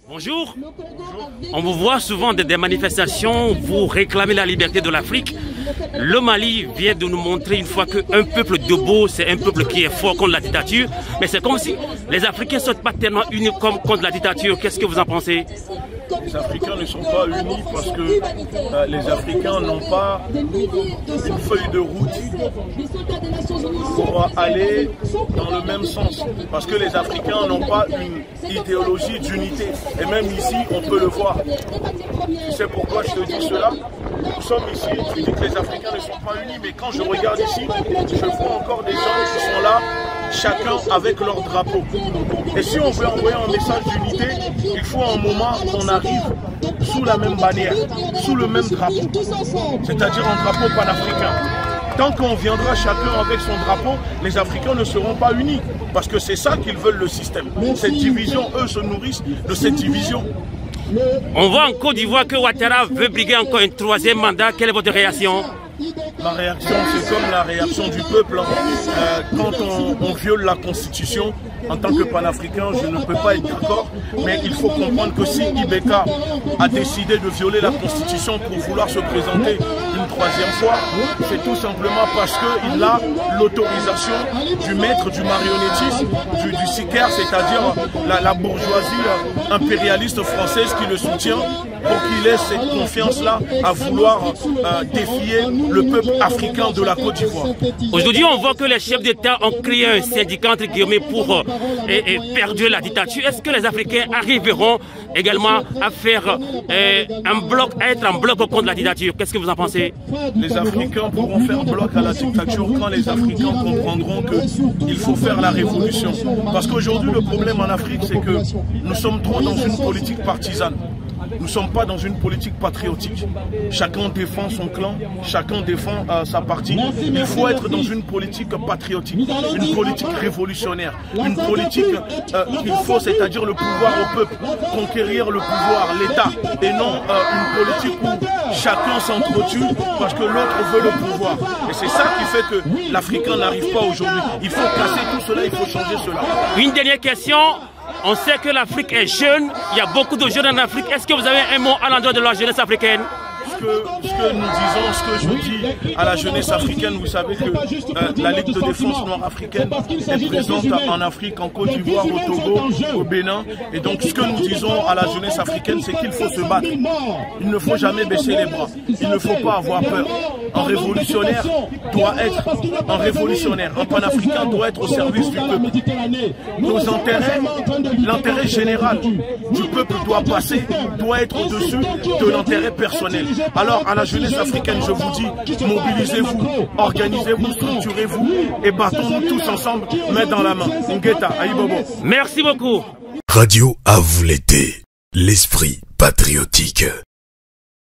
Bonjour. On vous voit souvent dans des manifestations, vous réclamez la liberté de l'Afrique. Le Mali vient de nous montrer une fois qu'un peuple debout, c'est un peuple qui est fort contre la dictature. Mais c'est comme si les Africains ne sont pas tellement unis comme contre la dictature. Qu'est-ce que vous en pensez? Les Africains ne sont pas unis parce que les Africains n'ont pas une feuille de route pour aller dans le même sens. Parce que les Africains n'ont pas une idéologie d'unité. Et même ici, on peut le voir. Tu sais pourquoi je te dis cela? Nous sommes ici, tu dis que les Africains ne sont pas unis, mais quand je regarde ici, je vois encore des gens qui sont là, chacun avec leur drapeau. Et si on veut envoyer un message d'unité, il faut un moment qu'on arrive sous la même bannière, sous le même drapeau, c'est-à-dire un drapeau panafricain. Tant qu'on viendra chacun avec son drapeau, les Africains ne seront pas unis, parce que c'est ça qu'ils veulent le système. Cette division, eux se nourrissent de cette division. On voit en Côte d'Ivoire que Ouattara veut briguer encore un troisième mandat. Quelle est votre réaction? Ma réaction, c'est comme la réaction du peuple. Quand on viole la Constitution, en tant que panafricain, je ne peux pas être d'accord. Mais il faut comprendre que si Ibeka a décidé de violer la Constitution pour vouloir se présenter une troisième fois, c'est tout simplement parce qu'il a l'autorisation du maître du marionnettisme, du sicaire, c'est-à-dire la bourgeoisie impérialiste française qui le soutient, pour qu'il ait cette confiance-là à vouloir défier le peuple africain de la Côte d'Ivoire. Aujourd'hui, on voit que les chefs d'État ont créé un syndicat entre guillemets pour perdurer la dictature. Est-ce que les Africains arriveront également à faire un bloc, à être en bloc contre la dictature? Qu'est-ce que vous en pensez? Les Africains pourront faire bloc à la dictature quand les Africains comprendront qu'il faut faire la révolution. Parce qu'aujourd'hui, le problème en Afrique, c'est que nous sommes trop dans une politique partisane. Nous ne sommes pas dans une politique patriotique. Chacun défend son clan, chacun défend sa partie. Il faut être dans une politique patriotique, une politique révolutionnaire, une politique qu'il faut, c'est-à-dire le pouvoir au peuple, conquérir le pouvoir, l'État, et non une politique où chacun s'entretue parce que l'autre veut le pouvoir. Et c'est ça qui fait que l'Africain n'arrive pas aujourd'hui. Il faut casser tout cela, il faut changer cela. Une dernière question. On sait que l'Afrique est jeune, il y a beaucoup de jeunes en Afrique. Est-ce que vous avez un mot à l'endroit de la jeunesse africaine? Ce que nous disons, ce que je dis à la jeunesse africaine, vous savez que la Ligue de défense noire africaine est présente en Afrique, en Côte d'Ivoire, au Togo, au Bénin. Et donc ce que nous disons à la jeunesse africaine, c'est qu'il faut se battre. Il ne faut jamais baisser les bras. Il ne faut pas avoir peur. Un révolutionnaire doit être un révolutionnaire. Un panafricain doit être au service du peuple. Nos intérêts, l'intérêt général du peuple doit passer, doit être au-dessus de l'intérêt personnel. Alors à la jeunesse africaine, je vous dis, mobilisez-vous, organisez-vous, structurez-vous et battons-nous tous ensemble, main dans la main. Ngeta, Aïbobo. Merci beaucoup. Radio à vous l'été, l'esprit patriotique.